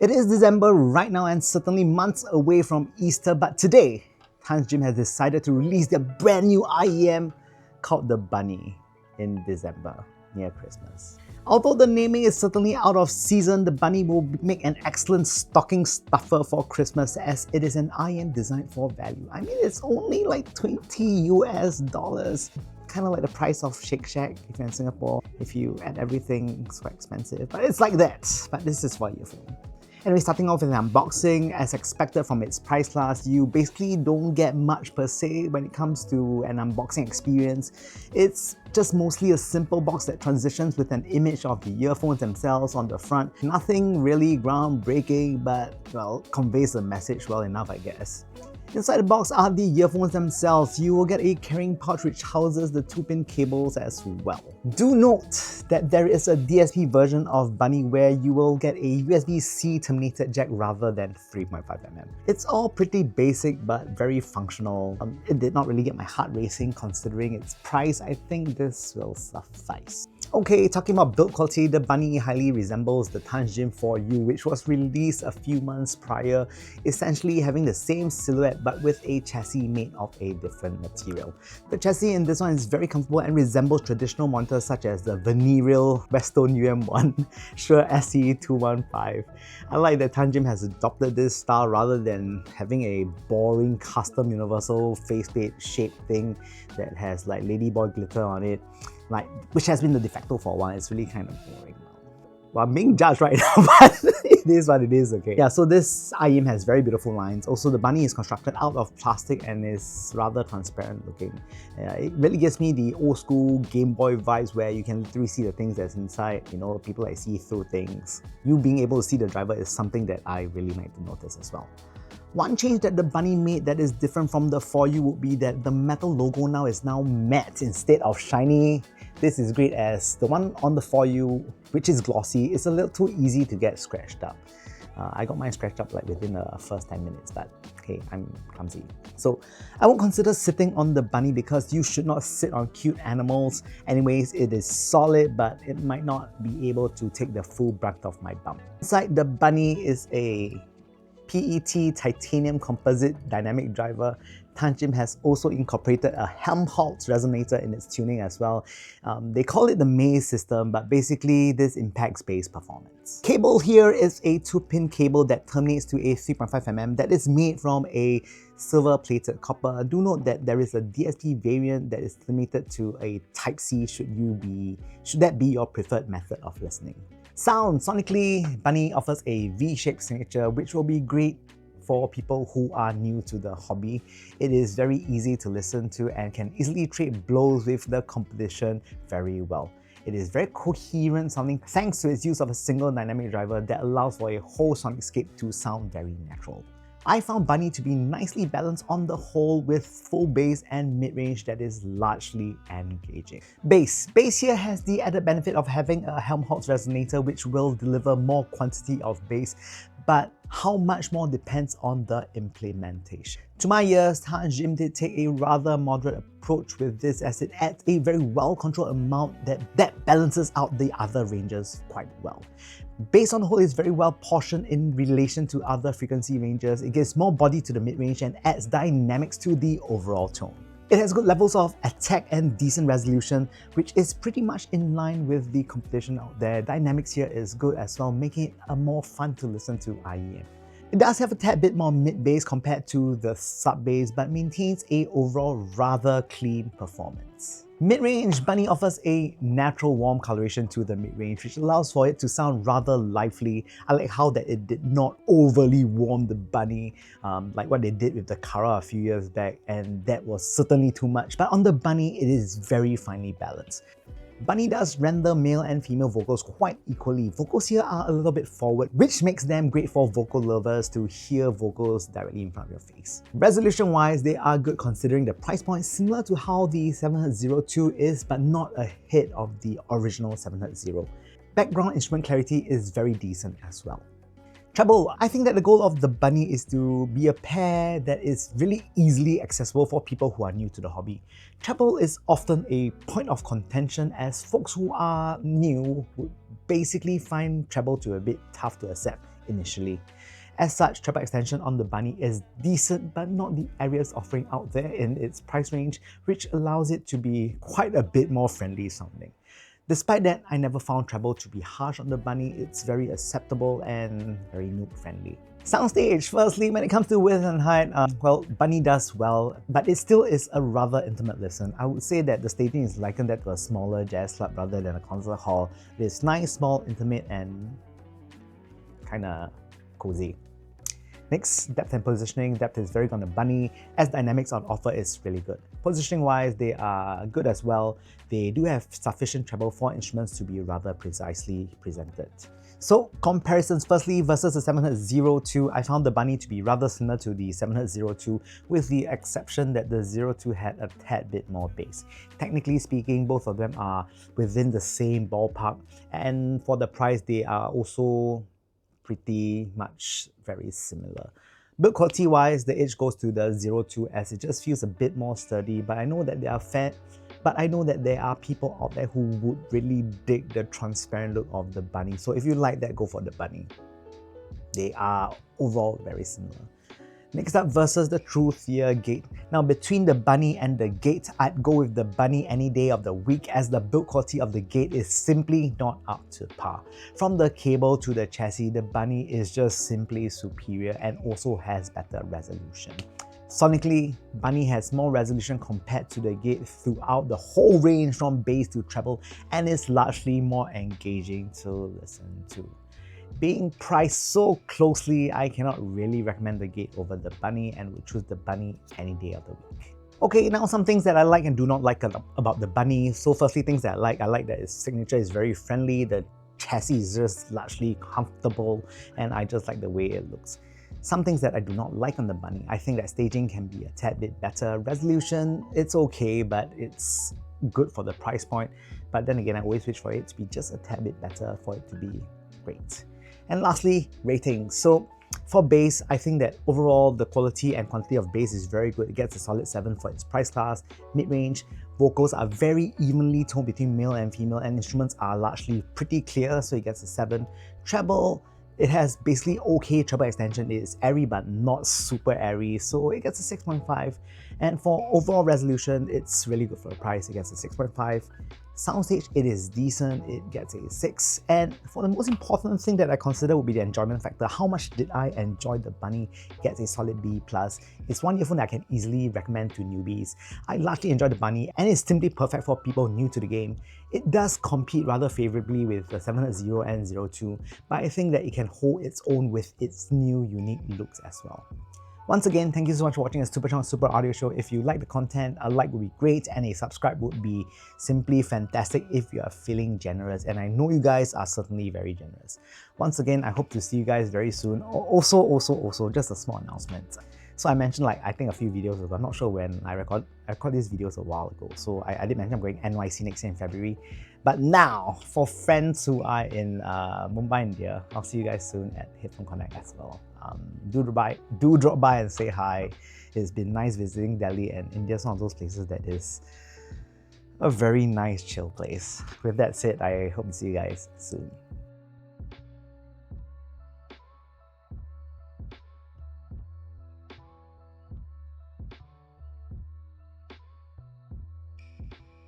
It is December right now and certainly months away from Easter, but today, Tanchjim has decided to release their brand new IEM called the Bunny in December, near Christmas. Although the naming is certainly out of season, the Bunny will make an excellent stocking stuffer for Christmas as it is an IEM designed for value. I mean, it's only like $20 US. Kind of like the price of Shake Shack if you're in Singapore. If you add everything, it's quite expensive. But it's like that. But this is for your phone. Anyway, starting off with an unboxing, as expected from its price class, you basically don't get much per se when it comes to an unboxing experience. It's just mostly a simple box that transitions with an image of the earphones themselves on the front. Nothing really groundbreaking, but well, conveys the message well enough, I guess. Inside the box are the earphones themselves. You will get a carrying pouch which houses the 2-pin cables as well. Do note that there is a DSP version of Bunny where you will get a USB-C terminated jack rather than 3.5mm. It's all pretty basic but very functional. It did not really get my heart racing considering its price. I think this will suffice. Okay, talking about build quality, the Bunny highly resembles the Tanchjim 4U, which was released a few months prior, essentially having the same silhouette but with a chassis made of a different material. The chassis in this one is very comfortable and resembles traditional monitors such as the Venereal Westone UM1, Shure SE215. I like that Tanchjim has adopted this style rather than having a boring custom universal faceplate shaped thing that has like ladyboy glitter on it, which has been the de facto for a while. It's really kind of boring. Well, I'm being judged right now, but it is what it is, okay? Yeah, so this IEM has very beautiful lines. Also, the Bunny is constructed out of plastic and is rather transparent looking. It really gives me the old school Game Boy vibes where you can literally see the things that's inside. You know, people like see through things. You being able to see the driver is something that I really like to notice as well. One change that the Bunny made that is different from the 4U would be that the metal logo now is matte instead of shiny. This is great as the one on the 4U, which is glossy, is a little too easy to get scratched up. I got mine scratched up like within the first 10 minutes, but hey, I'm clumsy. So I won't consider sitting on the Bunny because you should not sit on cute animals. Anyways, it is solid, but it might not be able to take the full brunt of my bump. Inside the Bunny is a PET titanium composite dynamic driver. Tanchjim has also incorporated a Helmholtz resonator in its tuning as well. They call it the maze system, but basically this impacts bass performance. Cable here is a 2-pin cable that terminates to a 3.5mm that is made from a silver-plated copper. Do note that there is a DSP variant that is limited to a Type-C should that be your preferred method of listening. Sound. Sonically, Bunny offers a V-shaped signature which will be great for people who are new to the hobby. It is very easy to listen to and can easily trade blows with the competition very well. It is very coherent sounding thanks to its use of a single dynamic driver that allows for a whole sonicscape to sound very natural. I found Bunny to be nicely balanced on the whole with full bass and mid-range that is largely engaging. Bass. Bass here has the added benefit of having a Helmholtz resonator which will deliver more quantity of bass, but how much more depends on the implementation. To my ears, Tanchjim did take a rather moderate approach with this as it adds a very well-controlled amount that balances out the other ranges quite well. Bass on the whole is very well portioned in relation to other frequency ranges. It gives more body to the mid-range and adds dynamics to the overall tone. It has good levels of attack and decent resolution, which is pretty much in line with the competition out there. Dynamics here is good as well, making it a more fun to listen to IEM. It does have a tad bit more mid-bass compared to the sub-bass, but maintains a overall rather clean performance. Mid-range, Bunny offers a natural warm coloration to the mid-range, which allows for it to sound rather lively. I like how that it did not overly warm the Bunny, like what they did with the Kara a few years back, and that was certainly too much. But on the Bunny, it is very finely balanced. Bunny does render male and female vocals quite equally. Vocals here are a little bit forward, which makes them great for vocal lovers to hear vocals directly in front of your face. Resolution-wise, they are good considering the price point, similar to how the 700-2 is, but not ahead of the original 700. Background instrument clarity is very decent as well. Treble. I think that the goal of the Bunny is to be a pair that is really easily accessible for people who are new to the hobby. Treble is often a point of contention as folks who are new would basically find treble to a bit tough to accept, initially. As such, treble extension on the Bunny is decent, but not the areas offering out there in its price range, which allows it to be quite a bit more friendly sounding. Despite that, I never found treble to be harsh on the Bunny. It's very acceptable and very noob friendly. Soundstage, firstly, when it comes to width and height, well, Bunny does well, but it still is a rather intimate listen. I would say that the staging is likened that to a smaller jazz club rather than a concert hall. It's nice, small, intimate, and kinda cozy. Next, depth and positioning. Depth is very good on the Bunny, as dynamics on offer is really good. Positioning wise, they are good as well. They do have sufficient treble for instruments to be rather precisely presented. So comparisons, firstly versus the 702, I found the Bunny to be rather similar to the 702, with the exception that the 02 had a tad bit more bass. Technically speaking, both of them are within the same ballpark, and for the price they are also pretty much very similar. Build quality wise, the edge goes to the 02 as it just feels a bit more sturdy, but I know that there are people out there who would really dig the transparent look of the Bunny. So if you like that, go for the Bunny. They are overall very similar. Next up, versus the Truthier Gate. Now between the Bunny and the Gate, I'd go with the Bunny any day of the week, as the build quality of the Gate is simply not up to par. From the cable to the chassis, the Bunny is just simply superior and also has better resolution. Sonically, Bunny has more resolution compared to the Gate throughout the whole range from bass to treble, and is largely more engaging to listen to. Being priced so closely, I cannot really recommend the Gate over the Bunny and would choose the Bunny any day of the week. Okay, now some things that I like and do not like about the Bunny. So firstly, things that I like that its signature is very friendly, the chassis is just largely comfortable, and I just like the way it looks. Some things that I do not like on the Bunny, I think that staging can be a tad bit better. Resolution, it's okay, but it's good for the price point. But then again, I always wish for it to be just a tad bit better for it to be great. And lastly, ratings. So for bass, I think that overall the quality and quantity of bass is very good. It gets a solid 7 for its price class. Mid-range, vocals are very evenly toned between male and female, and instruments are largely pretty clear, so it gets a 7. Treble, it has basically okay treble extension. It is airy but not super airy, so it gets a 6.5. And for overall resolution, it's really good for the price. It gets a 6.5. Soundstage, it is decent, it gets a 6. And for the most important thing that I consider would be the enjoyment factor. How much did I enjoy the Bunny? Gets a solid B+. It's one earphone that I can easily recommend to newbies. I largely enjoy the Bunny, and it's simply perfect for people new to the game. It does compete rather favorably with the 700 and 02, but I think that it can hold its own with its new unique looks as well. Once again, thank you so much for watching a Super Channel Super Audio Show. If you like the content, a like would be great, and a subscribe would be simply fantastic if you are feeling generous, and I know you guys are certainly very generous. Once again, I hope to see you guys very soon. Also, just a small announcement. So I mentioned, like, I think a few videos ago, I'm not sure when I record these videos a while ago, so I did mention I'm going NYC next year in February. But now, for friends who are in Mumbai, India, I'll see you guys soon at Headphone Connect as well. Do drop by and say hi. It's been nice visiting Delhi, and India is one of those places that is a very nice chill place. With that said, I hope to see you guys soon.